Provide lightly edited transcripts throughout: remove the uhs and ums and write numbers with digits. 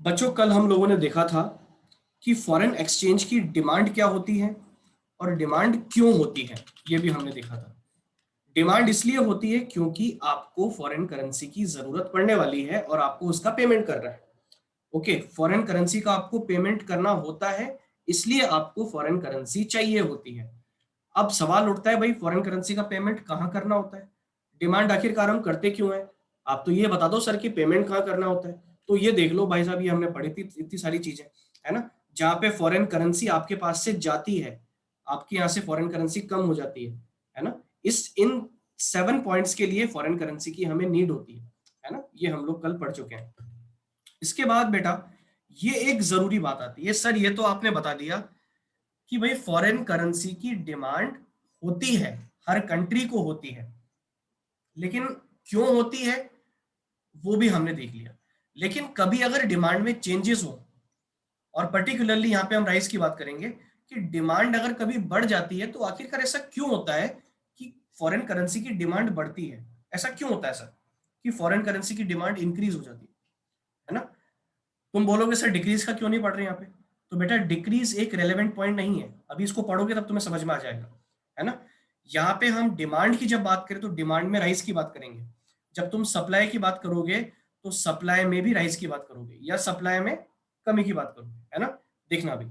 बच्चों, कल हम लोगों ने देखा था कि फॉरेन एक्सचेंज की डिमांड क्या होती है और डिमांड क्यों होती है, ये भी हमने देखा था। डिमांड इसलिए होती है क्योंकि आपको फॉरेन करेंसी की जरूरत पड़ने वाली है और आपको उसका पेमेंट कर रहा है। ओके, फॉरेन करेंसी का आपको पेमेंट करना होता है, इसलिए आपको फॉरेन करेंसी चाहिए होती है। अब सवाल उठता है, भाई फॉरेन करेंसी का पेमेंट कहाँ करना होता है, डिमांड आखिरकार हम करते क्यों है? आप तो ये बता दो सर कि पेमेंट कहाँ करना होता है। तो ये देख लो भाई साहब, ये हमने पढ़ी थी इतनी सारी चीजें, है ना। जहाँ पे फॉरेन करेंसी आपके पास से जाती है, आपके यहाँ से फॉरेन करेंसी कम हो जाती है ना। इस इन 7 पॉइंट्स के लिए फॉरेन करेंसी की हमें नीड होती है ना। ये हम लोग कल पढ़ चुके हैं। इसके बाद बेटा ये एक जरूरी बात आती है, सर ये तो आपने बता दिया कि भाई फॉरेन करेंसी की डिमांड होती है, हर कंट्री को होती है, लेकिन क्यों होती है वो भी हमने देख लिया। लेकिन कभी अगर डिमांड में चेंजेस हो, और पर्टिकुलरली यहाँ पे हम राइस की बात करेंगे कि डिमांड अगर कभी बढ़ जाती है तो आखिरकार ऐसा क्यों होता है कि फॉरेन करेंसी की डिमांड बढ़ती है। ऐसा क्यों होता है सर कि फॉरेन करेंसी की डिमांड इंक्रीज हो जाती है ना। तुम बोलोगे सर डिक्रीज का क्यों नहीं पढ़ रहे यहाँ पे, तो बेटा डिक्रीज एक रेलेवेंट पॉइंट नहीं है, अभी इसको पढ़ोगे तब तुम्हें समझ में आ जाएगा, है ना। यहाँ पे हम डिमांड की जब बात करें तो डिमांड में राइस की बात करेंगे, जब तुम सप्लाई की बात करोगे तो सप्लाई में भी राइस की बात करोगे, या सप्लाई में कमी की बात करोगे, है ना। देखना अभी,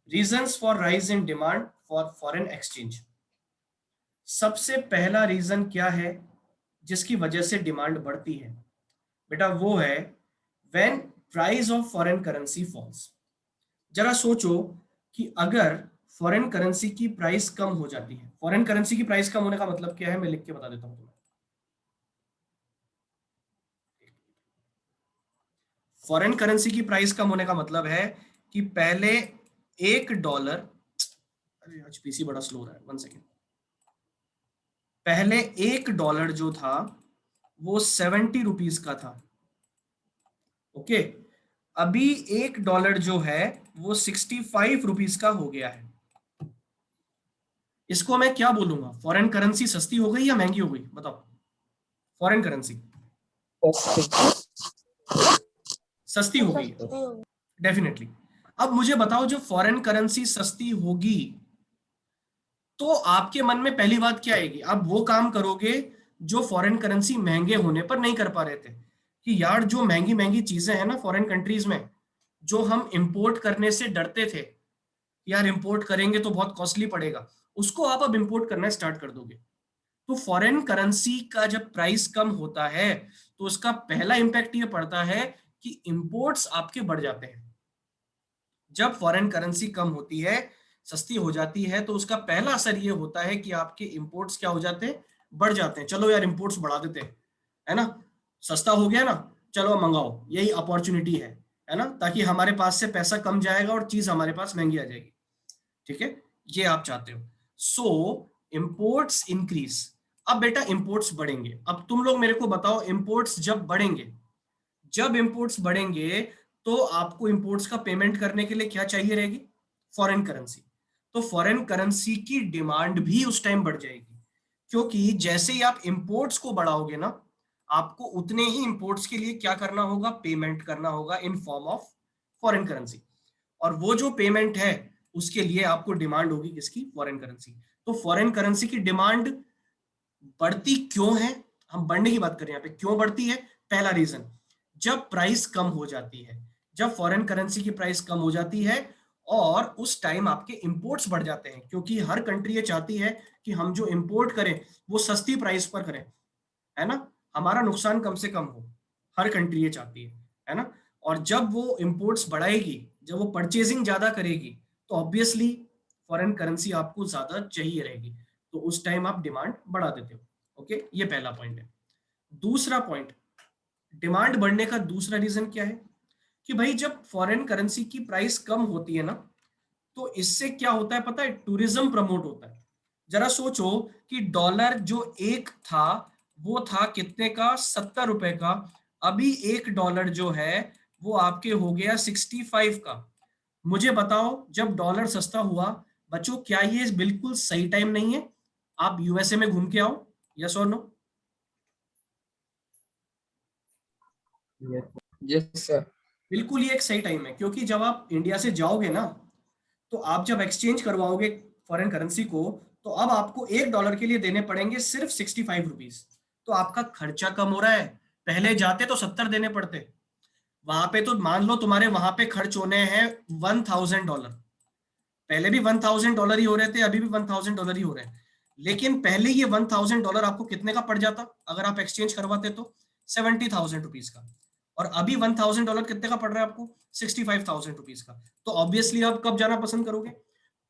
reasons for rise in demand for foreign exchange. सबसे पहला रीजन क्या है जिसकी वजह से डिमांड बढ़ती है? बेटा वो है when price of foreign currency falls. जरा सोचो कि अगर फॉरेन करेंसी की प्राइस कम हो जाती है, फॉरेन करेंसी की प्राइस कम होने का मतलब क्या है, मैं लिख के बता देता हूं तुम्हें। फॉरेन करेंसी की प्राइस कम होने का मतलब है कि पहले $1, अरे आज पीसी बड़ा स्लो रहा है, 1 सेकेंड। पहले $1 जो था वो 70 रुपीज का था। ओके, अभी $1 जो है वो 65 रुपीज का हो गया है। इसको मैं क्या बोलूंगा, फॉरेन करेंसी सस्ती हो गई या महंगी हो गई, बताओ। फॉरेन करेंसी सस्ती हो गई है, डेफिनेटली। अब मुझे बताओ, जब फॉरेन करेंसी सस्ती होगी तो आपके मन में पहली बात क्या आएगी? आप वो काम करोगे जो फॉरेन करेंसी महंगे होने पर नहीं कर पा रहे थे, कि यार जो महंगी महंगी चीजें हैं ना फॉरेन कंट्रीज में, जो हम इंपोर्ट करने से डरते थे, यार इंपोर्ट करेंगे तो बहुत कॉस्टली पड़ेगा, उसको आप अब इंपोर्ट करना स्टार्ट कर दोगे। तो फॉरेन करेंसी का जब प्राइस कम होता है तो उसका पहला इंपैक्ट ये पड़ता है कि इंपोर्ट्स आपके बढ़ जाते हैं। जब फॉरेन करेंसी कम होती है, सस्ती हो जाती है, तो उसका पहला असर ये होता है कि आपके इंपोर्ट्स क्या हो जाते हैं, बढ़ जाते हैं। चलो यार इंपोर्ट्स बढ़ा देते हैं, है ना, सस्ता हो गया ना, चलो मंगाओ, यही अपॉर्चुनिटी है ना, ताकि हमारे पास से पैसा कम जाएगा और चीज हमारे पास महंगी आ जाएगी। ठीक है, ये आप चाहते हो। सो इंपोर्ट्स इंक्रीज। अब बेटा इंपोर्ट्स बढ़ेंगे, अब तुम लोग मेरे को बताओ, इंपोर्ट्स जब बढ़ेंगे, जब इंपोर्ट्स बढ़ेंगे तो आपको इंपोर्ट्स का पेमेंट करने के लिए क्या चाहिए रहेगी? Foreign currency. तो फॉरेन करेंसी की डिमांड भी उस टाइम बढ़ जाएगी, क्योंकि जैसे ही आप इंपोर्ट्स को बढ़ाओगे ना, आपको उतने ही इंपोर्ट्स के लिए क्या करना होगा, पेमेंट करना होगा in form of foreign currency. और वो जो पेमेंट है उसके लिए आपको डिमांड होगी किसकी? Foreign currency. तो फॉरेन करेंसी की डिमांड बढ़ती क्यों है? हम बढ़ने की बात करें यहाँ पे, क्यों बढ़ती है? पहला रीजन, जब प्राइस कम हो जाती है, जब फॉरेन करेंसी की प्राइस कम हो जाती है और उस टाइम आपके इंपोर्ट्स बढ़ जाते हैं, क्योंकि हर कंट्री ये चाहती है कि हम जो इंपोर्ट करें वो सस्ती प्राइस पर करें, है ना, हमारा नुकसान कम से कम हो। हर कंट्री ये चाहती है ना। और जब वो इंपोर्ट्स बढ़ाएगी, जब वो परचेजिंग ज्यादा करेगी, तो ऑब्वियसली फॉरेन करेंसी आपको ज्यादा चाहिए रहेगी, तो उस टाइम आप डिमांड बढ़ा देते हो। ओके, ये पहला पॉइंट है। दूसरा पॉइंट, डिमांड बढ़ने का दूसरा रीजन क्या है कि भाई जब फॉरेन करेंसी की प्राइस कम होती है ना, तो इससे क्या होता है पता है? टूरिज्म प्रमोट होता है। जरा सोचो कि डॉलर जो एक था वो था कितने का? 70 रुपए का। अभी $1 जो है वो आपके हो गया 65 का। मुझे बताओ, जब डॉलर सस्ता हुआ, बच्चों क्या ये बिल्कुल सही टाइम नहीं है? आप यूएसए में घूम के आओ, यस और नो। Yes sir. बिल्कुल ये एक सही टाइम है, क्योंकि जब आप इंडिया से जाओगे ना, तो आप जब एक्सचेंज करवाओगे फॉरेन करेंसी को, तो अब आपको $1 के लिए देने पड़ेंगे सिर्फ 65 रुपीज। तो आपका खर्चा कम हो रहा है। पहले जाते तो 70 देने पड़ते, वहां पे तो मान लो तुम्हारे वहां पे खर्च होने हैं $1000। पहले भी $1000 ही हो रहे थे, अभी भी $1000 ही हो रहे हैं। लेकिन पहले ये $1000 आपको कितने का पड़ जाता अगर आप एक्सचेंज करवाते? तो 70,000 रुपीज का। और अभी $1000 कितने का पड़ रहा है आपको? 65,000 रुपीज का। तो ऑब्वियसली आप कब जाना पसंद करोगे?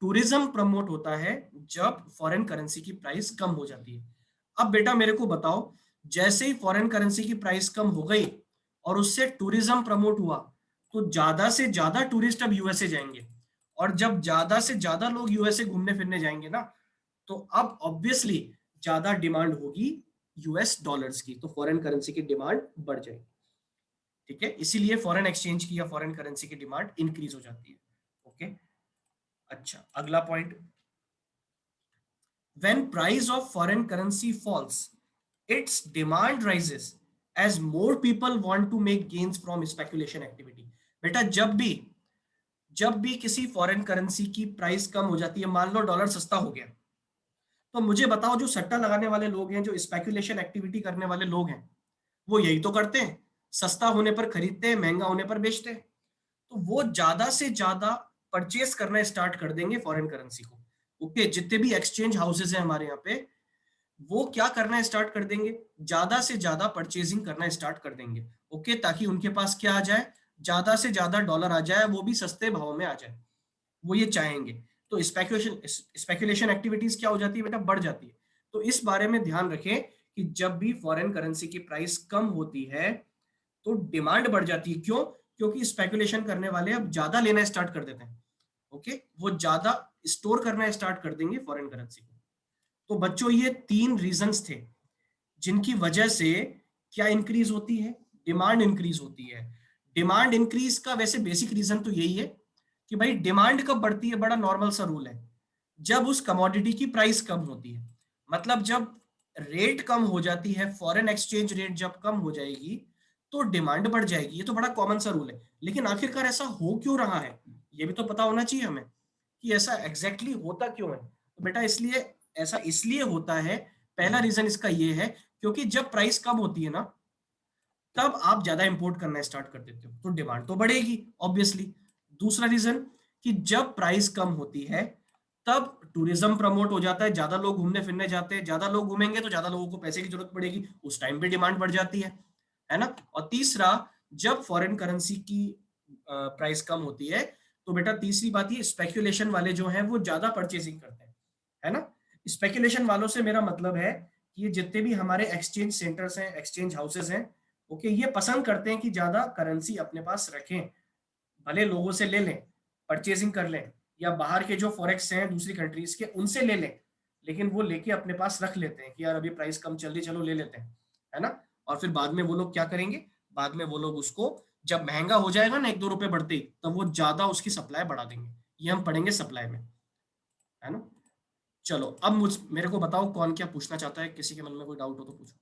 टूरिज्म प्रमोट होता है जब फॉरेन करेंसी की प्राइस कम हो जाती है। अब बेटा मेरे को बताओ, जैसे ही फॉरेन करेंसी की प्राइस कम हो गई और उससे टूरिज्म प्रमोट हुआ, तो ज्यादा से ज्यादा टूरिस्ट अब यूएसए जाएंगे। और जब ज्यादा से ज्यादा लोग यूएसए घूमने फिरने जाएंगे ना, तो अब ऑब्वियसली ज्यादा डिमांड होगी यूएस डॉलर्स की, तो फॉरेन करेंसी की डिमांड बढ़ जाएगी। ठीक है, इसीलिए फॉरेन एक्सचेंज की या फॉरेन करेंसी की डिमांड इंक्रीज हो जाती है। ओके, अच्छा अगला point, when price of foreign currency falls, its demand rises as more people want to make gains from speculation activity। बेटा जब भी किसी फॉरेन करेंसी की प्राइस कम हो जाती है, मान लो डॉलर सस्ता हो गया, तो मुझे बताओ जो सट्टा लगाने वाले लोग हैं, जो स्पेकुलेशन एक्टिविटी करने वाले लोग हैं, वो यही तो करते हैं, सस्ता होने पर खरीदते हैं, महंगा होने पर बेचते हैं। तो वो ज्यादा से ज्यादा परचेस करना स्टार्ट कर देंगे फॉरेन करेंसी को। ओके, जितने भी एक्सचेंज हाउसेज हैं हमारे यहाँ पे, वो क्या करना स्टार्ट कर देंगे, ज्यादा से ज्यादा परचेजिंग करना स्टार्ट कर देंगे। ओके, ताकि उनके पास क्या आ जाए, ज्यादा से ज्यादा डॉलर आ जाए, वो भी सस्ते भाव में आ जाए, वो ये चाहेंगे। तो स्पेकुलेशन एक्टिविटीज क्या हो जाती है बेटा, बढ़ जाती है। तो इस बारे में ध्यान रखें कि जब भी फॉरेन करेंसी की प्राइस कम होती है, तो डिमांड बढ़ जाती है। क्यों? क्योंकि स्पेकुलेशन करने वाले अब ज्यादा लेना स्टार्ट कर देते हैं। ओके, वो ज्यादा स्टोर करना स्टार्ट कर देंगे फॉरेन करेंसी को। तो बच्चों ये 3 रीजंस थे जिनकी वजह से क्या इंक्रीज होती है, डिमांड इंक्रीज होती है। डिमांड इंक्रीज का वैसे बेसिक रीजन तो यही है कि भाई डिमांड कब बढ़ती है, बड़ा नॉर्मल सा रूल है, जब उस कमोडिटी की प्राइस कम होती है। मतलब जब रेट कम हो जाती है, फॉरेन एक्सचेंज रेट जब कम हो जाएगी, तो डिमांड बढ़ जाएगी। ये तो बड़ा कॉमन सा रूल है। लेकिन आखिरकार ऐसा हो क्यों रहा है, ये भी तो पता होना चाहिए हमें कि ऐसा एग्जैक्टली होता क्यों है। तो बेटा इसलिए ऐसा इसलिए होता है, पहला रीजन इसका ये है, क्योंकि जब प्राइस कम होती है ना, तब आप ज्यादा इंपोर्ट करना स्टार्ट कर देते हो, तो डिमांड तो बढ़ेगी ऑब्वियसली। दूसरा रीजन कि जब प्राइस कम होती है, तब टूरिज्म प्रमोट हो जाता है, ज्यादा लोग घूमने फिरने जाते हैं, ज्यादा लोग घूमेंगे तो ज्यादा लोगों को पैसे की जरूरत पड़ेगी, उस टाइम पे डिमांड बढ़ जाती है ना। और तीसरा, जब फॉरेन करेंसी की प्राइस कम होती है, तो बेटा तीसरी बात ये, स्पेकुलेशन वाले जो हैं वो ज्यादा परचेसिंग करते हैं, है ना। स्पेकुलेशन वालों से मेरा मतलब है कि ये जितने भी हमारे एक्सचेंज सेंटर्स हैं, एक्सचेंज हाउसेज हैं, ओके, ये पसंद करते हैं कि ज्यादा करेंसी अपने पास रखें, भले लोगों से ले लें, परचेजिंग कर लें, या बाहर के जो फॉरेक्स हैं दूसरी कंट्रीज के, उनसे ले लें, लेकिन वो लेके अपने पास रख लेते हैं कि यार अभी प्राइस कम चल रही, चलो ले लेते हैं, है ना। और फिर बाद में वो लोग क्या करेंगे, बाद में वो लोग उसको जब महंगा हो जाएगा ना, 1-2 रुपए बढ़ते ही, तब वो ज्यादा उसकी सप्लाई बढ़ा देंगे। ये हम पढ़ेंगे सप्लाई में, है ना। चलो अब मेरे को बताओ कौन क्या पूछना चाहता है, किसी के मन में कोई डाउट हो तो पूछो।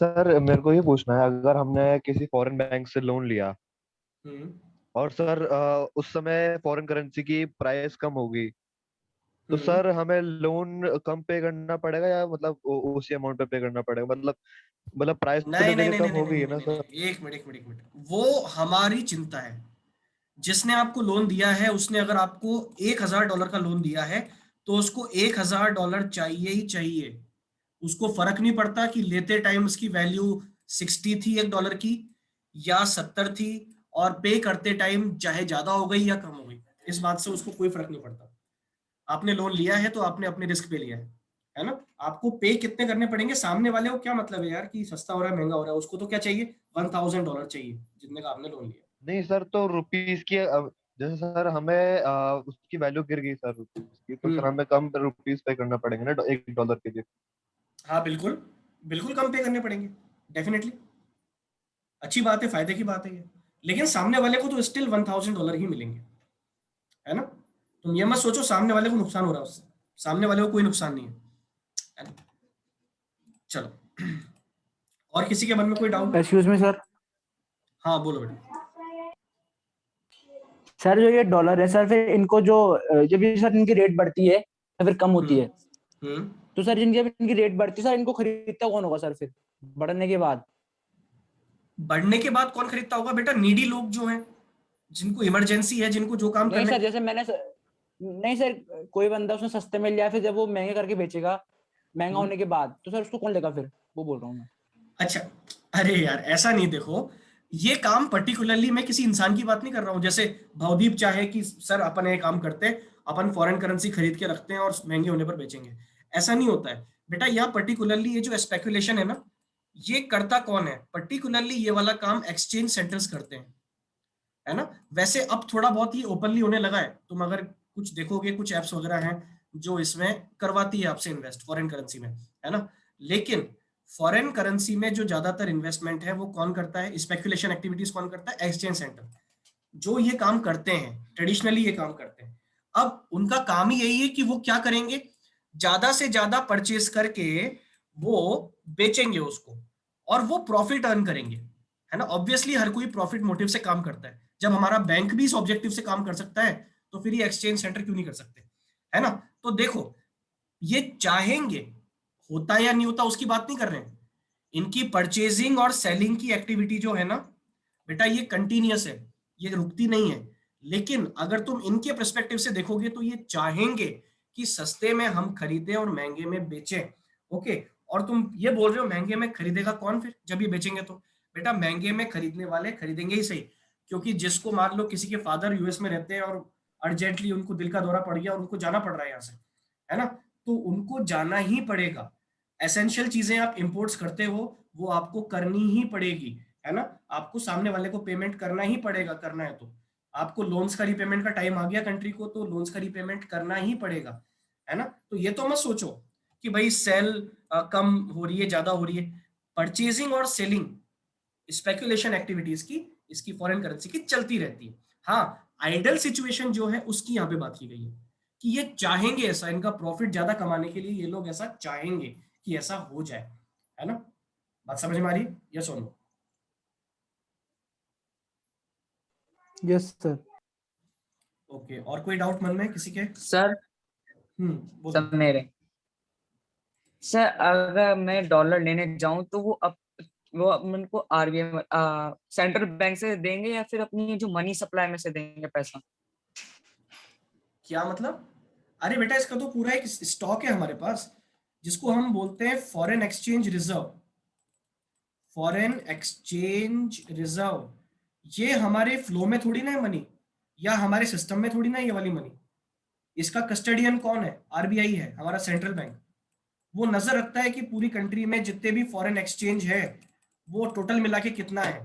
सर मेरे को ये पूछना है, अगर हमने किसी फॉरेन बैंक से लोन लिया हम्म। और सर उस समय फॉरेन करेंसी की प्राइस कम होगी, तो हम्म। सर हमें लोन कम पे करना पड़ेगा या मतलब उसी अमाउंट पे पे करना पड़ेगा? मतलब प्राइस तो नहीं धीरे नहीं धीरे नहीं कम नहीं नहीं हो नहीं गई है नहीं ना नहीं सर? नहीं, एक मिनट, वो हमारी चिंता है। जिसने आपको लोन दिया है, उसने अगर आपको $1000 का लोन दिया है, तो उसको $1000 चाहिए ही चाहिए। उसको फर्क नहीं पड़ता कि लेते टाइम उसकी वैल्यू 60 थी $1 की या 70 थी, और पे करते टाइम चाहे ज्यादा हो गई या कम हो गई, इस बात से उसको कोई फर्क नहीं पड़ता। आपने लोन लिया है तो आपने अपने रिस्क पे लिया है ना। आपको पे कितने करने पड़ेंगे, सामने वाले को क्या मतलब है यार कि सस्ता हो रहा है महंगा हो रहा है, उसको तो क्या चाहिए, $1000 चाहिए जितने का आपने लोन लिया। नहीं सर, तो रुपीस की जैसे सर हमें उसकी वैल्यू गिर गई सर रुपीस की, तो सर हम्म। हमें कम रुपीस पे करना पड़ेंगे ना $1 के लिए? हाँ बिल्कुल, बिल्कुल कम पे करने पड़ेंगे, डेफिनेटली। अच्छी बात है, फायदे की बात है ये। लेकिन सामने वाले को तो स्टिल $1000 ही मिलेंगे, है ना। तुम ये मत सोचो सामने वाले को नुकसान हो रहा है उससे, सामने वाले को कोई नुकसान नहीं है ना। चलो, और किसी के मन में कोई डाउट? Excuse me sir. हाँ बोलो बेटा। सर जो ये डॉलर है सर, फिर इनको जो जब ये सर इनकी रेट बढ़ती है या फिर कम होती है, हम्म तो सर जब इनकी रेट बढ़ती है सर, इनको खरीदता कौन होगा सर फिर बढ़ने के बाद? बढ़ने के बाद कौन खरीदता होगा बेटा? नीडी लोग जो हैं, जिनको इमरजेंसी है, जिनको जो काम नहीं करने। सर, जैसे नहीं सर, कोई बंदा उसने सस्ते में लिया, फिर जब वो महंगे करके बेचेगा, महंगा हम्म, होने के बाद, तो सर उसको कौन लेगा फिर? वो बोल रहा हूँ मैं। अच्छा, अरे यार ऐसा नहीं, देखो ये काम पर्टिकुलरली मैं किसी इंसान की बात नहीं कर रहा हूँ। जैसे भवदीप चाहे कि सर अपन ये काम करते हैं, अपन फॉरेन करेंसी खरीद के रखते हैं और महंगे होने पर बेचेंगे, ऐसा नहीं होता है बेटा। यहाँ पर्टिकुलरली ये जो स्पेकुलेशन है ना, ये करता कौन है? पर्टिकुलरली ये वाला काम एक्सचेंज सेंटर्स करते हैं, है ना। वैसे अब थोड़ा बहुत ही ओपनली होने लगा है, तुम अगर कुछ देखोगे, कुछ एप्स वगैरह हैं जो इसमें करवाती है आपसे इन्वेस्ट फॉरेन करेंसी में, है ना। लेकिन फॉरेन करेंसी में जो ज्यादातर इन्वेस्टमेंट है वो कौन करता है, स्पेकुलेशन एक्टिविटीज कौन करता है? एक्सचेंज सेंटर, जो ये काम करते हैं, ट्रेडिशनली ये काम करते हैं। अब उनका काम ही यही है कि वो क्या करेंगे, ज्यादा से ज्यादा परचेस करके वो बेचेंगे उसको, और वो प्रॉफिट अर्न करेंगे, है ना। ऑब्वियसली हर कोई प्रॉफिट मोटिव से काम करता है। जब हमारा बैंक भी इस ऑब्जेक्टिव से काम कर सकता है, तो फिर ये एक्सचेंज सेंटर क्यों नहीं कर सकते, है ना। तो देखो, ये चाहेंगे, होता या नहीं होता उसकी बात नहीं कर रहे हैं। इनकी परचेजिंग और सेलिंग की एक्टिविटी जो है ना बेटा, ये कंटिन्यूअस है, ये रुकती नहीं है। लेकिन अगर तुम इनके पर्सपेक्टिव से देखोगे तो ये चाहेंगे कि सस्ते में हम खरीदें और महंगे में बेचें। ओके, और तुम ये बोल रहे हो महंगे में खरीदेगा कौन फिर जब ये बेचेंगे? तो बेटा महंगे में खरीदने वाले खरीदेंगे ही सही, क्योंकि जिसको मान लो किसी के फादर यूएस में रहते हैं और अर्जेंटली उनको दिल का दौरा पड़ गया और उनको जाना पड़ रहा है यहाँ से, है ना, तो उनको जाना ही पड़ेगा। एसेंशियल चीजें आप इंपोर्ट्स करते हो, वो आपको करनी ही पड़ेगी, है ना। आपको सामने वाले को पेमेंट करना ही पड़ेगा, करना है तो। आपको लोन्स का रीपेमेंट का टाइम आ गया कंट्री को, तो लोन्स का रीपेमेंट करना ही पड़ेगा, है ना। तो ये तो मत सोचो कि भाई सेल कम हो रही है, ज्यादा हो रही है। परचेजिंग और सेलिंग, स्पेकुलेशन एक्टिविटीज की, इसकी फॉरेन करेंसी की चलती रहती है। हाँ, आइडल सिचुएशन जो है उसकी यहाँ पे बात की गई है कि ये चाहेंगे ऐसा, इनका प्रॉफिट ज्यादा कमाने के लिए ये लोग ऐसा चाहेंगे कि ऐसा हो जाए, है ना। बात समझ में आ रही है? यस और नो? Yes sir. ओके, और कोई डाउट मन में किसी के? सर बोलो। सब मेरे सर, अगर मैं डॉलर लेने जाऊं तो वो उनको आरबीआई सेंट्रल बैंक से देंगे या फिर अपनी जो मनी सप्लाई में से देंगे पैसा? क्या मतलब? अरे बेटा इसका तो पूरा एक स्टॉक है हमारे पास, जिसको हम बोलते हैं foreign exchange reserve. Foreign exchange reserve, ये हमारे फ्लो में थोड़ी ना है मनी, या हमारे सिस्टम में थोड़ी ना है ये वाली मनी। इसका कस्टडियन कौन है? आरबीआई है, हमारा सेंट्रल बैंक। वो नजर रखता है कि पूरी कंट्री में जितने भी फॉरेन एक्सचेंज है वो टोटल मिला के कितना है।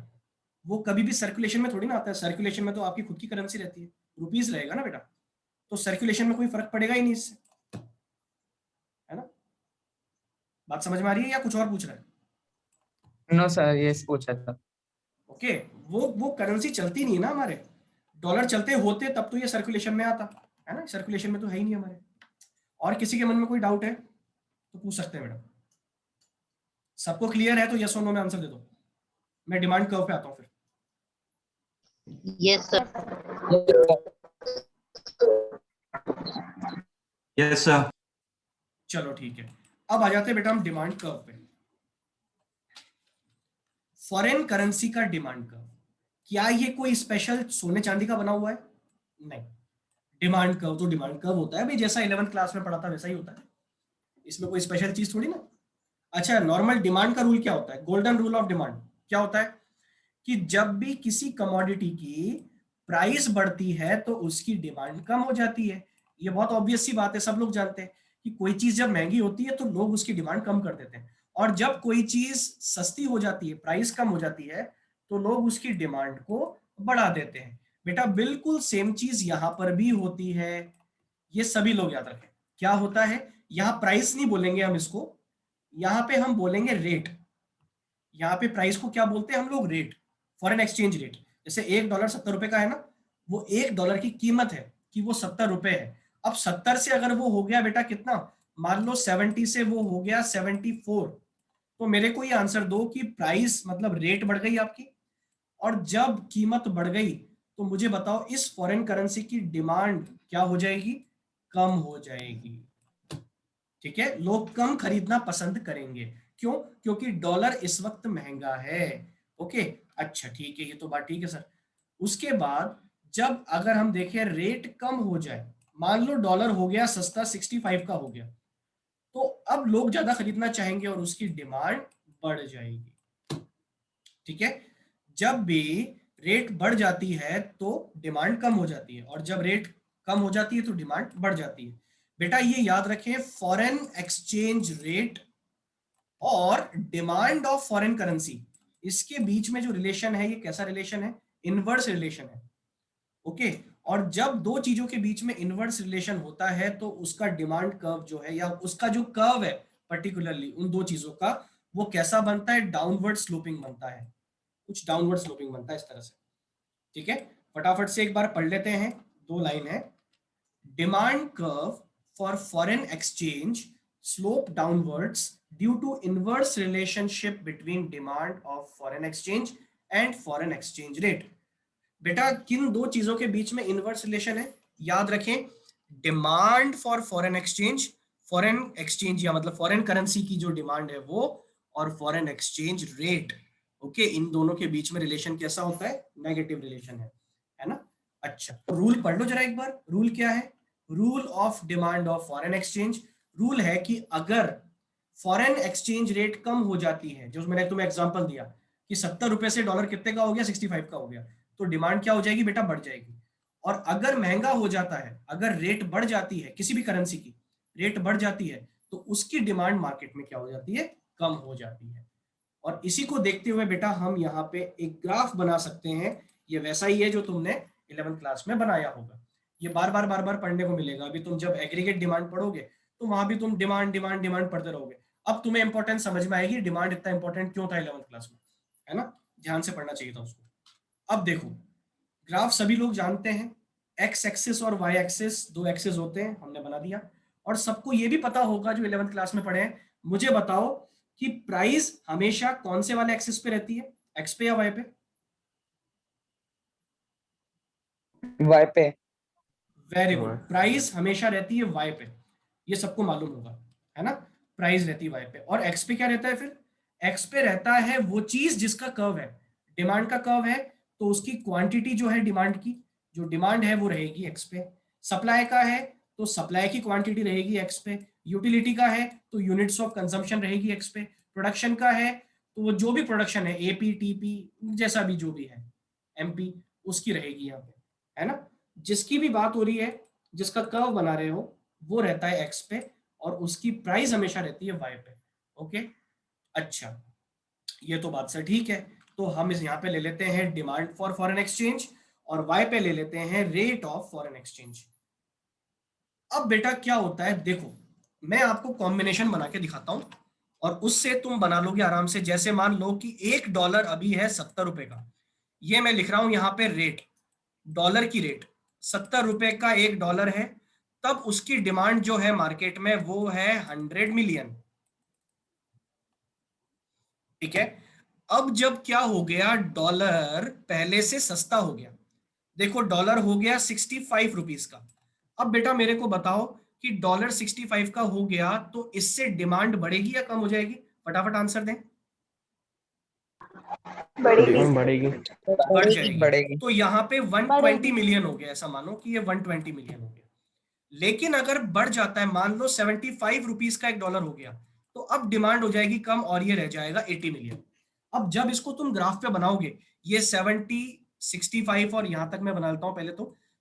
वो कभी भी सर्कुलेशन में थोड़ी ना आता है, सर्कुलेशन में तो आपकी खुद की करेंसी रहती है, रुपीज रहेगा ना बेटा। तो सर्कुलेशन में कोई फर्क पड़ेगा ही नहीं इससे, है ना। बात समझ में आ रही है या कुछ और पूछ रहा है? नो सर, ये पूछा था। ओके, वो करेंसी चलती नहीं है ना हमारे। डॉलर चलते होते तब तो ये सर्कुलेशन में आता, है ना। सर्कुलेशन में तो है ही नहीं हमारे। और किसी के मन में कोई डाउट है तो पूछ सकते हैं मैडम। सबको क्लियर है तो यस और नो में आंसर दे दो। मैं डिमांड कर्व पे आता हूँ फिर। Yes sir. Yes sir. चलो ठीक है, अब आ जाते हैं बेटा हम डिमांड कर्व पे। फॉरेन करेंसी का डिमांड कर्व, क्या ये कोई स्पेशल सोने चांदी का बना हुआ है? नहीं। डिमांड कर्व तो डिमांड कर्व होता है भाई, जैसा 11th क्लास में पढ़ा था वैसा ही होता है, इसमें कोई स्पेशल चीज थोड़ी ना। अच्छा, नॉर्मल डिमांड का रूल क्या होता है? गोल्डन रूल ऑफ डिमांड क्या होता है कि जब भी किसी कमोडिटी की प्राइस बढ़ती है तो उसकी डिमांड कम हो जाती है। ये बहुत ऑब्वियस सी बात है, सब लोग जानते हैं कि कोई चीज जब महंगी होती है तो लोग उसकी डिमांड कम कर देते हैं, और जब कोई चीज सस्ती हो जाती है, प्राइस कम हो जाती है, तो लोग उसकी डिमांड को बढ़ा देते हैं। बेटा बिल्कुल सेम चीज यहां पर भी होती है, ये सभी लोग याद रखें। क्या होता है, यहाँ प्राइस नहीं बोलेंगे हम इसको, यहाँ पे हम बोलेंगे रेट। यहाँ पे प्राइस को क्या बोलते हैं हम लोग? Rate, foreign exchange rate. जैसे $1 70 का है ना, वो $1 की कीमत है कि वो 70 रुपए है। अब 70 से अगर वो हो गया बेटा कितना, मान लो 70 से वो हो गया 74, तो मेरे को ये आंसर दो कि प्राइस मतलब रेट बढ़ गई आपकी, और जब कीमत बढ़ गई तो मुझे बताओ इस फॉरेन करेंसी की डिमांड क्या हो जाएगी, कम हो जाएगी। ठीक है, लोग कम खरीदना पसंद करेंगे। क्यों? क्योंकि डॉलर इस वक्त महंगा है। ओके, अच्छा ठीक है, ये तो बात ठीक है सर। उसके बाद जब अगर हम देखें रेट कम हो जाए, मान लो डॉलर हो गया सस्ता 65 का हो गया, तो अब लोग ज्यादा खरीदना चाहेंगे और उसकी डिमांड बढ़ जाएगी। ठीक है, जब भी रेट बढ़ जाती है तो डिमांड कम हो जाती है, और जब रेट कम हो जाती है तो डिमांड बढ़ जाती है। बेटा ये याद रखें, फॉरेन एक्सचेंज रेट और डिमांड ऑफ फॉरेन करेंसी, इसके बीच में जो रिलेशन है ये कैसा रिलेशन है, इनवर्स रिलेशन है। ओके, और जब दो चीजों के बीच में इनवर्स रिलेशन होता है तो उसका डिमांड कर्व जो है, या उसका जो कर्व है पर्टिकुलरली उन दो चीजों का, वो कैसा बनता है, डाउनवर्ड स्लोपिंग बनता है, कुछ डाउनवर्ड स्लोपिंग बनता है इस तरह से। ठीक है, फटाफट से एक बार पढ़ लेते हैं, दो लाइन है। Demand curve for foreign exchange slope downwards due to inverse relationship between demand of foreign exchange and foreign exchange rate। बेटा किन दो चीजों के बीच में इनवर्स रिलेशन है, याद रखें, डिमांड फॉर फॉरेन एक्सचेंज या मतलब फॉरेन करेंसी की जो डिमांड है वो, और फॉरेन एक्सचेंज रेट। ओके, इन दोनों के बीच में रिलेशन कैसा होता है, नेगेटिव रिलेशन है ना। अच्छा, रूल पढ़ लो जरा एक बार, रूल क्या है, rule of demand of foreign exchange. Rule है कि अगर फॉरेन एक्सचेंज रेट कम हो जाती है, जो मैंने तुम्हें एग्जांपल दिया कि 70 रुपए से डॉलर कितने का हो गया, 65 का हो गया, तो डिमांड क्या हो जाएगी बेटा, बढ़ जाएगी। और अगर महंगा हो जाता है, अगर रेट बढ़ जाती है किसी भी करेंसी की, रेट बढ़ जाती है तो उसकी डिमांड मार्केट में क्या हो जाती है, कम हो जाती है। और इसी को देखते हुए बेटा हम यहाँ पे एक ग्राफ बना सकते हैं, ये वैसा ही है जो तुमने 11th क्लास में बनाया होगा। ये बार बार पढ़ने को मिलेगा। अभी तुम जब एग्रीगेट डिमांड पढ़ोगे तो वहां भी तुम डिमांड डिमांड डिमांड पढ़ते रहोगे। अब तुम्हें इंपॉर्टेंस समझ में आएगी डिमांड इतना इंपॉर्टेंट क्यों था 11th क्लास में, है ना, ध्यान से पढ़ना चाहिए था उसको। अब देखो, ग्राफ सभी लोग जानते हैं, एक्स एक्सिस और वाई एक्सिस दो एक्सिस होते हैं, हमने बना दिया। और सबको ये भी पता होगा जो 11th क्लास में पढ़े हैं, मुझे बताओ कि प्राइस हमेशा कौन से वाले एक्सिस पे रहती है, एक्स पे या वाई पे? वाई पे। वेरी गुड, प्राइस हमेशा रहती है वाई पे, ये सबको मालूम होगा, है ना। प्राइस रहती है वाई पे, और एक्स पे क्या रहता है फिर, एक्स पे रहता है वो चीज जिसका कर्व है, डिमांड का कर्व है, तो उसकी क्वांटिटी जो है डिमांड की, जो डिमांड है वो रहेगी एक्स पे। सप्लाई का है तो सप्लाई की क्वांटिटी रहेगी एक्स पे। यूटिलिटी का है तो यूनिट्स ऑफ कंजम्पशन रहेगी एक्स पे। प्रोडक्शन का है तो वो जो भी प्रोडक्शन है, एपी टीपी जैसा भी जो भी है, एमपी, उसकी रहेगी यहाँ पे, है ना। जिसकी भी बात हो रही है, जिसका कर्व बना रहे हो, वो रहता है एक्स पे, और उसकी प्राइस हमेशा रहती है वाई पे। ओके, अच्छा, ये तो बात सर ठीक है। तो हम इस यहाँ पे ले लेते हैं डिमांड फॉर फॉरेन एक्सचेंज, और वाई पे ले लेते हैं रेट ऑफ फॉरेन एक्सचेंज। अब बेटा क्या होता है, देखो मैं आपको कॉम्बिनेशन बना के दिखाता हूं, और उससे तुम बना लोगे आराम से। जैसे मान लो कि $1 अभी है 70 रुपए का, ये मैं लिख रहा हूं यहाँ पे रेट, डॉलर की रेट 70 रुपए का $1 है, तब उसकी डिमांड जो है मार्केट में वो है 100 मिलियन। ठीक है, अब जब क्या हो गया, डॉलर पहले से सस्ता हो गया, देखो डॉलर हो गया 65 रुपीज का। अब बेटा मेरे को बताओ कि डॉलर 65 का हो गया तो इससे डिमांड बढ़ेगी या कम हो जाएगी, फटाफट आंसर दें। बढ़ेगी। बढ़ जाएगी। बढ़ेगी। तो यहाँ पे 120 मिलियन हो गया, ऐसा मानो कि ये 120 मिलियन हो गया। लेकिन अगर बढ़ जाता है, मान लो 75 रुपीज का $1 हो गया, तो अब डिमांड हो जाएगी कम और ये रह जाएगा 80 मिलियन। अब जब इसको तुम ग्राफ पे बनाओगे, ये 70, 65 और यहां तक मैं बना लेता हूं पहले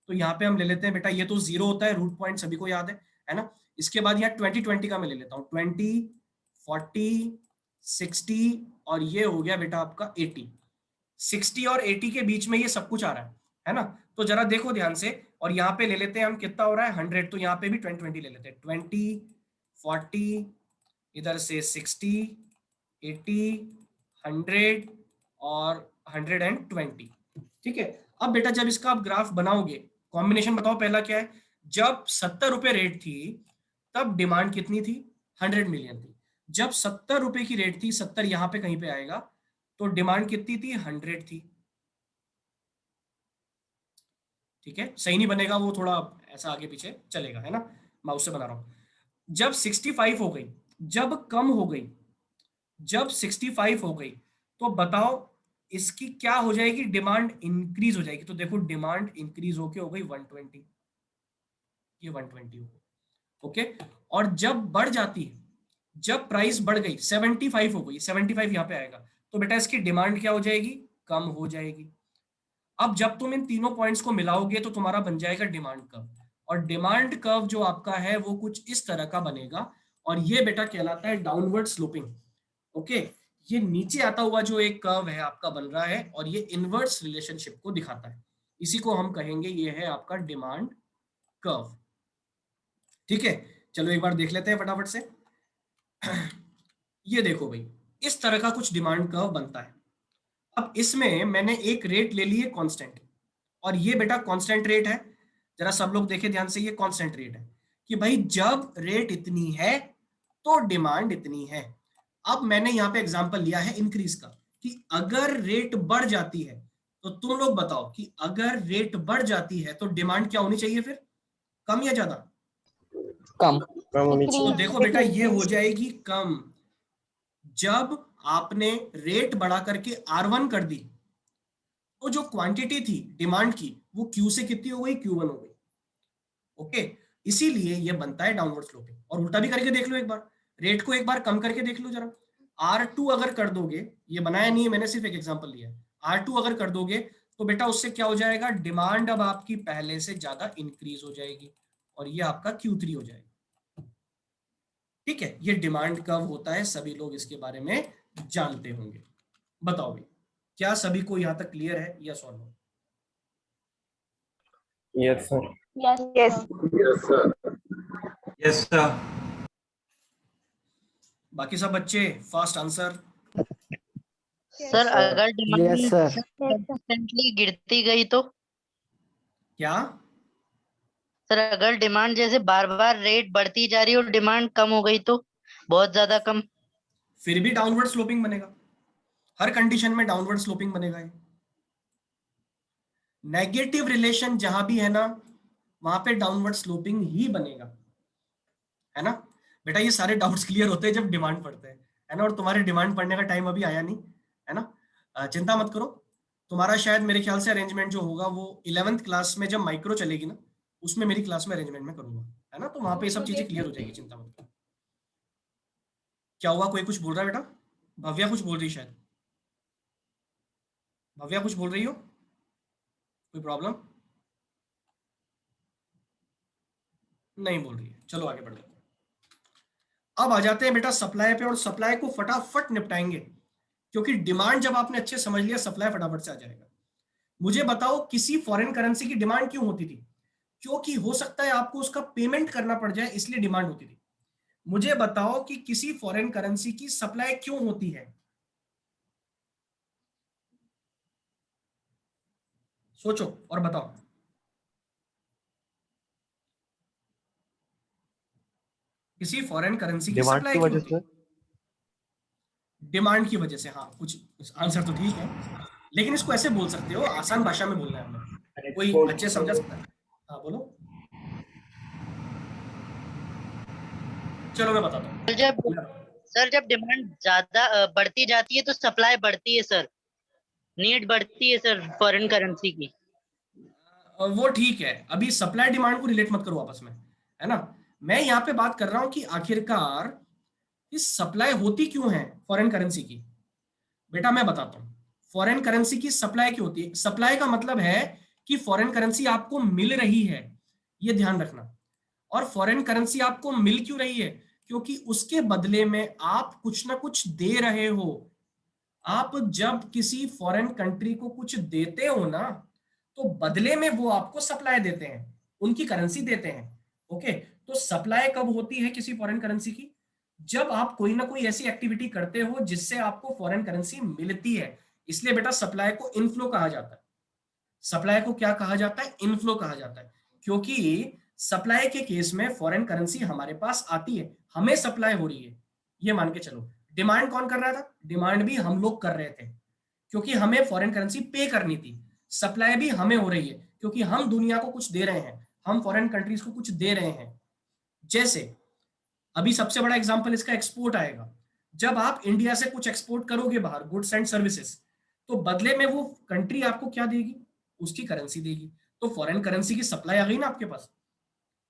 तो यहाँ पे हम ले लेते हैं बेटा, ये तो जीरो होता है, रूट पॉइंट सभी को याद है ना। इसके बाद यहाँ 20 का मैं ले लेता हूँ, 20, 40, 60 और ये हो गया बेटा आपका 80। 60 और 80 के बीच में ये सब कुछ आ रहा है ना। तो जरा देखो ध्यान से, और यहाँ पे ले लेते हैं हम, कितना हो रहा है 100, तो यहाँ पे भी 20 ले लेते हैं, 20, 40, इधर से 60, 80, 100 और 120। ठीक है, अब बेटा जब इसका आप ग्राफ बनाओगे, कॉम्बिनेशन बताओ पहला क्या है। जब 70 रुपए रेट थी तब डिमांड कितनी थी, 100 मिलियन थी। जब 70 रुपए की रेट थी, 70 यहाँ पे कहीं पे आएगा, तो डिमांड कितनी थी, 100 थी। ठीक है, सही नहीं बनेगा वो, थोड़ा ऐसा आगे पीछे चलेगा, है ना, माउस से बना रहा हूं। जब 65 हो गई, जब कम हो गई, जब 65 हो गई, तो बताओ इसकी क्या हो जाएगी, डिमांड इंक्रीज हो जाएगी। तो देखो डिमांड इंक्रीज होके हो गई 120, ये 120 हो गई, ओके। और जब बढ़ जाती है, जब प्राइस बढ़ गई 75 हो गई, 75 यहाँ पे आएगा, तो बेटा इसकी डिमांड क्या हो जाएगी, कम हो जाएगी। अब जब तुम इन तीनों पॉइंट्स को मिलाओगे तो तुम्हारा बन जाएगा डिमांड कर्व, और डिमांड कर्व जो आपका है वो कुछ इस तरह का बनेगा, और ये बेटा कहलाता है डाउनवर्ड स्लोपिंग, ओके। ये नीचे आता हुआ जो एक कर्व है आपका बन रहा है, और ये इनवर्स रिलेशनशिप को दिखाता है, इसी को हम कहेंगे ये है आपका डिमांड कर्व, ठीक है। चलो एक बार देख लेते हैं फटाफट से। ये देखो भाई, इस तरह का कुछ डिमांड कर्व बनता है। अब इसमें मैंने एक रेट ले ली है कांस्टेंट, और ये बेटा कांस्टेंट रेट है, जरा सब लोग देखें ध्यान से, ये कांस्टेंट रेट है कि भाई जब रेट इतनी है तो डिमांड इतनी है। अब मैंने यहाँ पे एग्जांपल लिया है इंक्रीज का, कि अगर रेट बढ़ जाती है, तो तुम लोग बताओ कि अगर रेट बढ़ जाती है तो डिमांड क्या होनी चाहिए फिर, कम या ज्यादा, कम होनी तो चाहिए। देखो बेटा ये हो जाएगी कम। जब आपने रेट बढ़ा करके R1 कर दी, तो जो क्वांटिटी थी डिमांड की वो Q से कितनी हो गई, Q1 हो गई, ओके। इसीलिए ये बनता है डाउनवर्ड स्लोपिंग। और उल्टा भी करके देख लो एक बार, रेट को एक बार कम करके देख लो जरा, R2 अगर कर दोगे, ये बनाया नहीं है मैंने, सिर्फ एक एग्जांपल लिया है, R2 अगर कर दोगे तो बेटा उससे क्या हो जाएगा, डिमांड अब आपकी पहले से ज्यादा इंक्रीज हो जाएगी, और ये आपका Q3 हो जाएगा, ठीक है। ये डिमांड कर्व होता है, सभी लोग इसके बारे में जानते होंगे। बताओ भाई, क्या सभी को यहां तक क्लियर है, यस और no? Yes sir. Yes sir. बाकी सब बच्चे फास्ट आंसर। सर अगर डिमांड यस सर कंसिस्टेंटली गिरती गई तो, क्या? सर अगर डिमांड जैसे बार बार रेट बढ़ती जा रही है और डिमांड कम हो गई तो, बहुत ज्यादा कम, फिर भी डाउनवर्ड स्लोपिंग बनेगा, हर कंडीशन में डाउनवर्ड स्लोपिंग बनेगा। ये नेगेटिव रिलेशन जहां भी है ना, वहां पे डाउनवर्ड स्लोपिंग ही बनेगा, है ना बेटा। ये सारे डाउट्स क्लियर होते हैं जब डिमांड पढ़ते हैं, है ना, और तुम्हारे डिमांड पढ़ने का टाइम अभी आया नहीं, है ना। चिंता मत करो, तुम्हारा शायद मेरे ख्याल से अरेंजमेंट जो होगा वो 11th क्लास में जब माइक्रो चलेगी ना, उसमें मेरी क्लास में अरेंजमेंट में करूंगा, है ना, तो वहां पे ये सब चीजें क्लियर हो जाएगी, चिंता मत करो। क्या हुआ, कोई कुछ बोल रहा है बेटा? भव्या कुछ बोल रही है शायद, भव्या कुछ बोल रही हो, कोई प्रॉब्लम? नहीं बोल रही है, चलो आगे बढ़ जाते हैं। अब आ जाते हैं बेटा सप्लाई पे, और सप्लाई को फटाफट निपटाएंगे, क्योंकि डिमांड जब आपने अच्छे समझ लिया, सप्लाई फटाफट से आ जाएगा। मुझे बताओ किसी फॉरेन करेंसी की डिमांड क्यों होती थी? क्योंकि हो सकता है आपको उसका पेमेंट करना पड़ जाए, इसलिए डिमांड होती थी। मुझे बताओ कि किसी फॉरेन करेंसी की सप्लाई क्यों होती है? सोचो और बताओ। किसी फॉरेन करेंसी की डिमांड सप्लाई की क्यों वजह होती है? से। डिमांड की वजह से, हाँ, कुछ आंसर तो ठीक है, लेकिन इसको ऐसे बोल सकते हो, आसान भाषा में बोलना है हमें, कोई अच्छे समझा सकता है। हाँ बोलो, चलो मैं बताता हूँ। सर जब डिमांड ज्यादा बढ़ती जाती है तो सप्लाई बढ़ती है सर, नीड बढ़ती है सर फॉरेन करेंसी की। वो ठीक है, अभी सप्लाई डिमांड को रिलेट मत करो आपस में, है ना। मैं यहाँ पे बात कर रहा हूँ कि आखिरकार इस सप्लाई होती क्यों है फॉरेन करेंसी की। बेटा मैं बताता हूँ, फॉरेन करेंसी की सप्लाई क्यों होती है। सप्लाई का मतलब है कि फॉरेन करेंसी आपको मिल रही है, ये ध्यान रखना। और फॉरेन करेंसी आपको मिल क्यों रही है? क्योंकि उसके बदले में आप कुछ ना कुछ दे रहे हो। आप जब किसी फॉरेन कंट्री को कुछ देते हो ना, तो बदले में वो आपको सप्लाई देते हैं, उनकी करेंसी देते हैं, ओके। तो सप्लाई कब होती है किसी फॉरेन करेंसी की? जब आप कोई ना कोई ऐसी एक्टिविटी करते हो जिससे आपको फॉरेन करेंसी मिलती है, इसलिए बेटा सप्लाई को इनफ्लो कहा जाता है। सप्लाई को क्या कहा जाता है? इनफ्लो कहा जाता है, क्योंकि सप्लाई के केस में फॉरेन करेंसी हमारे पास आती है, हमें सप्लाई हो रही है, ये मान के चलो। डिमांड कौन कर रहा था? डिमांड भी हम लोग कर रहे थे, क्योंकि हमें फॉरेन करेंसी पे करनी थी। सप्लाई भी हमें हो रही है, क्योंकि हम दुनिया को कुछ दे रहे हैं, हम फॉरेन कंट्रीज को कुछ दे रहे हैं। जैसे अभी सबसे बड़ा एग्जांपल इसका एक्सपोर्ट आएगा। जब आप इंडिया से कुछ एक्सपोर्ट करोगे बाहर, गुड्स एंड सर्विसेज, तो बदले में वो कंट्री आपको क्या देगी? उसकी करेंसी देगी। तो फॉरेन करेंसी की सप्लाई आ गई ना आपके पास।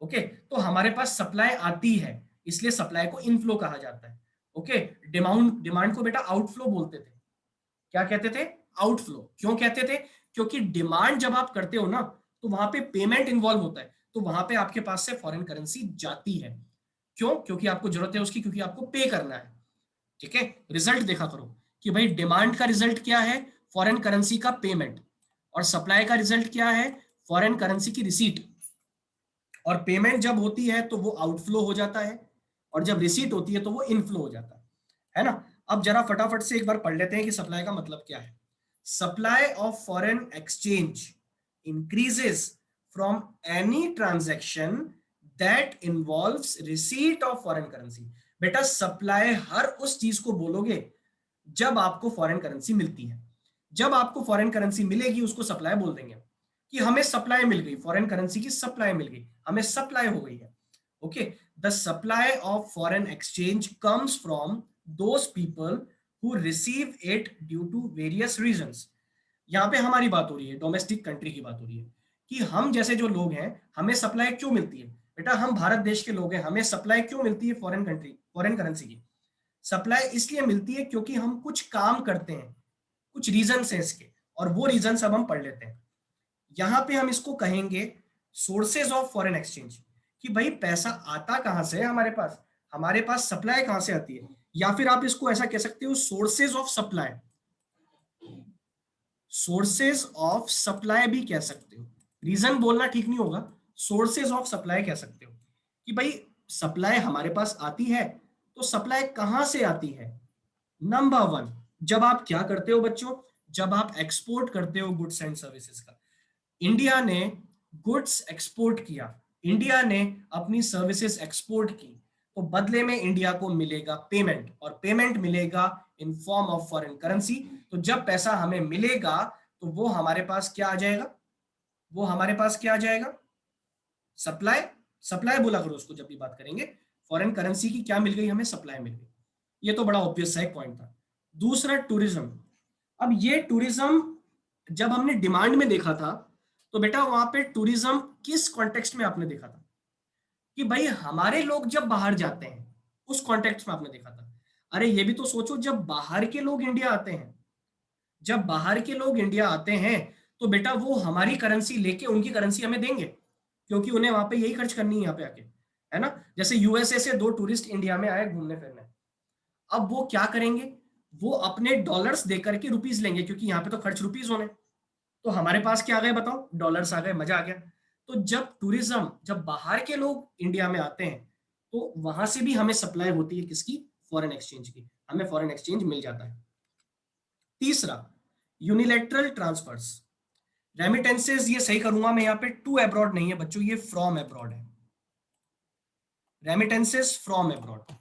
ओके, तो हमारे पास सप्लाई आती है, इसलिए सप्लाई को इनफ्लो कहा जाता है। ओके, डिमांड को बेटा आउटफ्लो बोलते थे। क्या कहते थे? आउटफ्लो। क्यों कहते थे? क्योंकि डिमांड जब आप करते हो ना, तो वहां पे पेमेंट इन्वॉल्व होता है, तो वहां पे आपके पास से फॉरेन करेंसी जाती है। क्यों? क्योंकि आपको जरूरत है उसकी, क्योंकि आपको पे करना है। ठीक है, रिजल्ट देखा करो कि भाई डिमांड का रिजल्ट क्या है? फॉरेन करेंसी का पेमेंट। और सप्लाई का रिजल्ट क्या है? फॉरेन करेंसी की रिसीट। और पेमेंट जब होती है तो वो आउटफ्लो हो जाता है, और जब रिसीट होती है तो वो इनफ्लो हो जाता है ना। अब जरा फटाफट से एक बार पढ़ लेते हैं कि सप्लाई का मतलब क्या है। Supply of foreign exchange increases from any transaction that involves receipt of foreign currency. बेटा सप्लाई हर उस चीज को बोलोगे जब आपको फॉरेन करेंसी मिलती है। जब आपको फॉरेन करेंसी मिलेगी उसको सप्लाई बोल देंगे कि हमें सप्लाई मिल गई, फॉरेन करेंसी की सप्लाई मिल गई, हमें सप्लाई हो गई है। Okay, the supply of foreign exchange comes from those people who receive it due to various reasons. यहाँ पे हमारी बात हो रही है, डोमेस्टिक कंट्री की बात हो रही है कि हम जैसे जो लोग हैं हमें सप्लाई क्यों मिलती है। बेटा हम भारत देश के लोग हैं, हमें सप्लाई क्यों मिलती है फॉरेन करेंसी की? सप्लाई इसलिए मिलती है क्योंकि हम कुछ काम करते हैं, कुछ रीजन है इसके, और वो रीजन अब हम पढ़ लेते हैं। यहां पे हम इसको कहेंगे सोर्सेज ऑफ फॉरेन एक्सचेंज, कि भाई पैसा आता कहां से है हमारे पास सप्लाई कहां से आती है, या फिर आप इसको ऐसा कह सकते हो sources of supply. Sources of supply भी कह सकते हो, रीजन बोलना ठीक नहीं होगा, सोर्सेज ऑफ सप्लाई कह सकते हो कि भाई सप्लाई हमारे पास आती है, तो सप्लाई कहां से आती है? नंबर वन, जब आप क्या करते हो बच्चों? जब आप एक्सपोर्ट करते हो गुड्स एंड सर्विसेज का। इंडिया ने गुड्स एक्सपोर्ट किया, इंडिया ने अपनी सर्विसेज एक्सपोर्ट की, तो बदले में इंडिया को मिलेगा पेमेंट, और पेमेंट मिलेगा in form of foreign currency. तो जब पैसा हमें मिलेगा तो वो हमारे पास क्या आ जाएगा? वो हमारे पास क्या आ जाएगा? सप्लाई। सप्लाई बोला करो उसको जब भी बात करेंगे। फॉरेन करेंसी की क्या मिल गई हमें? सप्लाई मिल गई। ये तो बड़ा ऑब्वियस है, एक पॉइंट था। दूसरा टूरिज्म। अब ये टूरिज्म जब हमने डिमांड में देखा था, तो बेटा वहां पे टूरिज्म किस कॉन्टेक्स्ट में आपने देखा था? कि भाई हमारे लोग जब बाहर जाते हैं, उस कॉन्टेक्स्ट में आपने देखा था। अरे ये भी तो सोचो, जब बाहर के लोग इंडिया आते हैं, जब बाहर के लोग इंडिया आते हैं, तो बेटा वो हमारी करेंसी लेके उनकी करेंसी हमें देंगे, क्योंकि उन्हें वहां पे यही खर्च करनी है यहाँ पे आके, है ना। जैसे यूएसए से 2 टूरिस्ट इंडिया में आए घूमने फिरने, अब वो क्या करेंगे? वो अपने डॉलर्स देकर के रुपीज लेंगे, क्योंकि यहाँ पे तो खर्च रुपीज होने। तो हमारे पास क्या आ गए बताओ? डॉलर्स आ गए, मजा आ गया। तो जब टूरिज्म, जब बाहर के लोग इंडिया में आते हैं, तो वहां से भी हमें सप्लाई होती है किसकी? फॉरेन एक्सचेंज की, हमें फॉरेन एक्सचेंज मिल जाता है। तीसरा, यूनिलैटरल ट्रांसफर्स, रेमिटेंसेस। ये सही करूंगा मैं यहाँ पे, टू अब्रॉड नहीं है बच्चों, ये फ्रॉम अब्रॉड है। रेमिटेंसेस फ्रॉम अब्रॉड,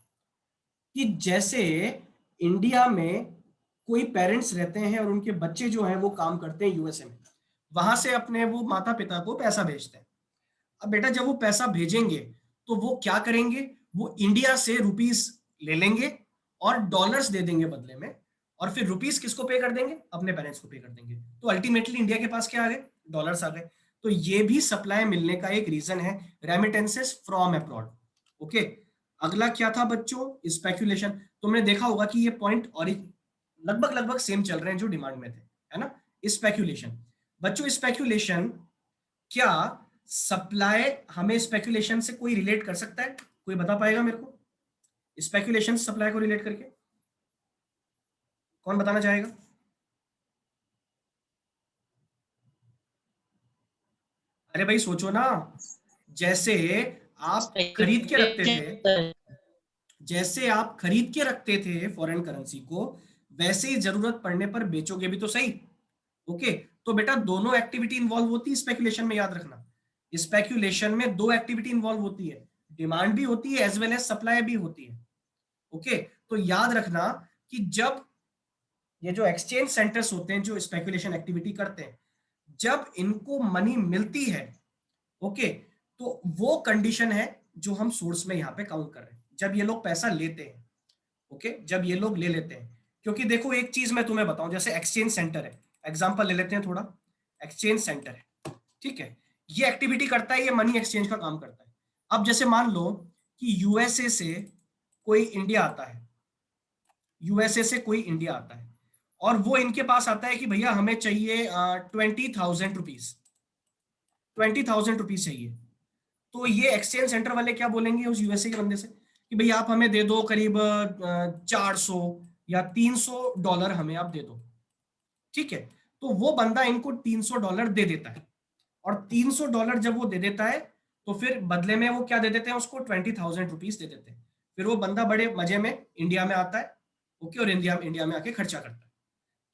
कि जैसे इंडिया में कोई पेरेंट्स रहते हैं और उनके बच्चे जो हैं वो काम करते हैं यूएसए में, वहां से अपने वो माता पिता को पैसा भेजते हैं। अब बेटा जब वो पैसा भेजेंगे तो वो क्या करेंगे? वो इंडिया से रुपीस ले लेंगे और डॉलर्स दे देंगे बदले में, और फिर रुपीस किसको पे कर देंगे? अपने पेरेंट्स को पे कर देंगे। तो अल्टीमेटली इंडिया के पास क्या आ गए? डॉलर्स आ गए। तो ये भी सप्लाई मिलने का एक रीजन है, रेमिटेंसेस फ्रॉम अब्रॉड। ओके, अगला क्या था बच्चों? स्पेकुलेशन। तुमने देखा होगा कि ये पॉइंट और लगभग सेम चल रहे हैं जो डिमांड में थे, है ना। स्पेकुलेशन बच्चों, स्पेकुलेशन, क्या सप्लाई हमें स्पेकुलेशन से कोई रिलेट कर सकता है? कोई बता पाएगा मेरे को स्पेकुलेशन सप्लाई को रिलेट करके? कौन बताना चाहेगा? अरे भाई सोचो ना, जैसे आप खरीद के रखते थे, जैसे आप खरीद के रखते थे फॉरेन करेंसी को, वैसे ही जरूरत पड़ने पर बेचोगे भी तो सही। ओके, तो बेटा दोनों एक्टिविटी इंवॉल्व होती है स्पेकुलेशन में, याद रखना। स्पेकुलेशन में 2 एक्टिविटी इंवॉल्व होती है, डिमांड भी होती है एज वेल एज सप्लाई भी होती है। ओके, तो याद रखना कि जब ये जो एक्सचेंज सेंटर्स होते हैं जो स्पेकुलेशन एक्टिविटी करते हैं, जब इनको मनी मिलती है, ओके, तो वो कंडीशन है जो हम सोर्स में यहाँ पे काउंट कर रहे हैं, जब ये लोग पैसा लेते हैं, ओके, जब ये लोग ले लेते हैं। क्योंकि देखो एक चीज मैं तुम्हें बताऊं, जैसे एक्सचेंज सेंटर है, एग्जांपल ले लेते हैं थोड़ा, एक्सचेंज सेंटर है, ठीक है, ये एक्टिविटी करता है, ये मनी एक्सचेंज का काम करता है। अब जैसे मान लो कि यूएसए से कोई इंडिया आता है, यूएसए से कोई इंडिया आता है, और वो इनके पास आता है कि भैया हमें चाहिए 20,000 रुपीज, 20,000 रुपीज चाहिए। तो ये एक्सचेंज सेंटर वाले क्या बोलेंगे उस यूएसए के बंदे से कि भैया आप हमें दे दो करीब 400 या $300 हमें आप दे दो, ठीक है। तो वो बंदा इनको $300 दे देता है, और $300 जब वो दे देता है तो फिर बदले में वो क्या दे देते हैं उसको, 20,000 रुपीज दे देते हैं। फिर वो बंदा बड़े मजे में इंडिया में आता है, ओके, और इंडिया में आके खर्चा करता है।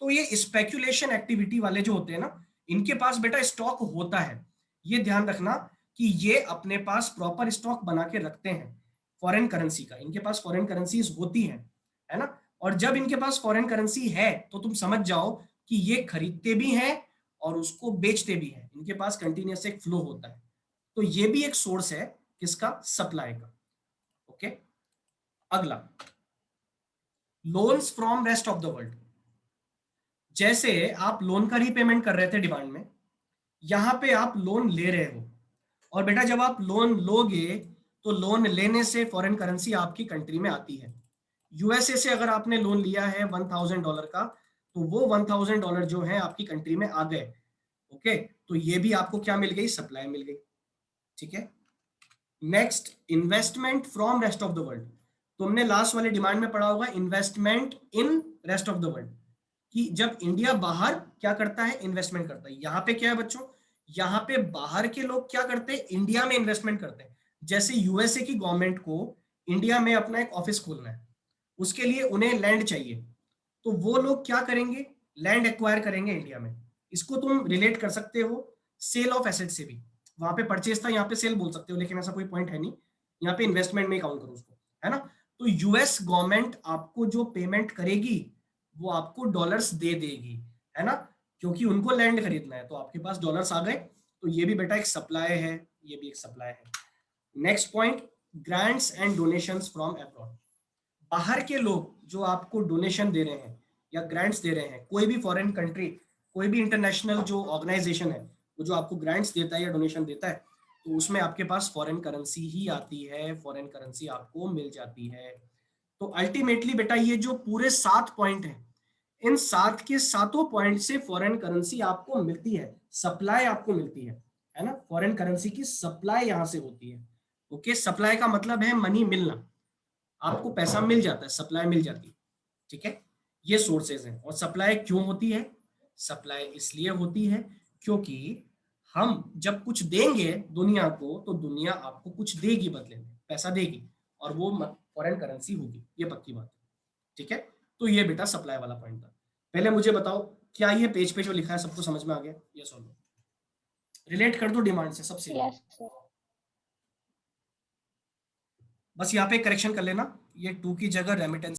तो ये स्पेक्यूलेशन एक्टिविटी वाले जो होते हैं ना, इनके पास बेटा स्टॉक होता है, ये ध्यान रखना कि ये अपने पास प्रॉपर स्टॉक बना के रखते हैं फॉरेन करेंसी का, इनके पास फॉरेन करेंसीज होती है ना। और जब इनके पास फॉरेन करेंसी है तो तुम समझ जाओ कि ये खरीदते भी हैं और उसको बेचते भी हैं, इनके पास कंटिन्यूस एक फ्लो होता है। तो ये भी एक सोर्स है किसका, सप्लाई का, ओके। अगला, loans from rest of the world. जैसे आप लोन का रीपेमेंट कर रहे थे डिमांड में, यहां पे आप लोन ले रहे हो, और बेटा जब आप लोन लोगे तो लोन लेने से फॉरेन करेंसी आपकी कंट्री में आती है। यूएसए से अगर आपने लोन लिया है $1,000 का, तो वो $1,000 जो है आपकी कंट्री में आ गए, ओके। तो ये भी आपको क्या मिल गई, सप्लाई मिल गई, ठीक है। Next, investment from rest of the world. तुमने लास्ट वाले डिमांड में पढ़ा होगा investment in rest of the world, कि जब इंडिया बाहर क्या करता है, इन्वेस्टमेंट करता है। यहाँ पे क्या है बच्चों, यहाँ पे बाहर के लोग क्या करते हैं, इंडिया में इन्वेस्टमेंट करते हैं। जैसे यूएसए की गवर्नमेंट को इंडिया में अपना एक ऑफिस खोलना है, उसके लिए उन्हें लैंड चाहिए, तो वो लोग क्या करेंगे, लैंड एक्वायर करेंगे इंडिया में। इसको तुम रिलेट कर सकते हो सेल ऑफ एसेट से भी, वहां पे परचेज था, यहाँ पे सेल बोल सकते हो, लेकिन ऐसा कोई पॉइंट है नहीं, यहाँ पे इन्वेस्टमेंट में काउंट करो उसको, है ना। तो यूएस गवर्नमेंट आपको जो पेमेंट करेगी वो आपको डॉलर्स दे देगी, है ना, क्योंकि उनको लैंड खरीदना है, तो आपके पास डॉलर्स आ गए। तो ये भी बेटा एक सप्लाई है, ये भी एक सप्लाई है। Next point, grants and donations from abroad. बाहर के लोग जो आपको डोनेशन दे रहे हैं या ग्रांट्स दे रहे हैं, कोई भी फॉरेन कंट्री, कोई भी इंटरनेशनल जो ऑर्गेनाइजेशन है, वो जो आपको ग्रांट्स देता है या डोनेशन देता है, तो उसमें आपके पास फॉरेन करेंसी ही आती है, फॉरेन करेंसी आपको मिल जाती है। तो अल्टीमेटली बेटा ये जो पूरे 7 पॉइंट हैं, इन 7 के 7 पॉइंट से फॉरेन करेंसी आपको मिलती है, सप्लाई आपको मिलती है ना, फॉरेन करेंसी की सप्लाई यहां से होती है, ओके। सप्लाई का मतलब है मनी मिलना, आपको पैसा मिल जाता है, सप्लाई मिल जाती है, ठीक है। ये सोर्सेज हैं। और सप्लाई क्यों होती है, सप्लाई इसलिए होती है क्योंकि हम जब कुछ देंगे दुनिया को, तो दुनिया आपको कुछ देगी, बदले में पैसा देगी, और वो फॉरेन करेंसी होगी, ये पक्की बात है, ठीक है। तो ये बेटा सप्लाई वाला पॉइंट था। पहले मुझे बताओ, क्या ये पेज पे जो लिखा है सबको समझ में आ गया, ये सुनो, रिलेट कर दो डिमांड से सबसे। Yes sir. बस यहाँ पे करेक्शन कर लेना, ये 2 की जगह रेमिटेंस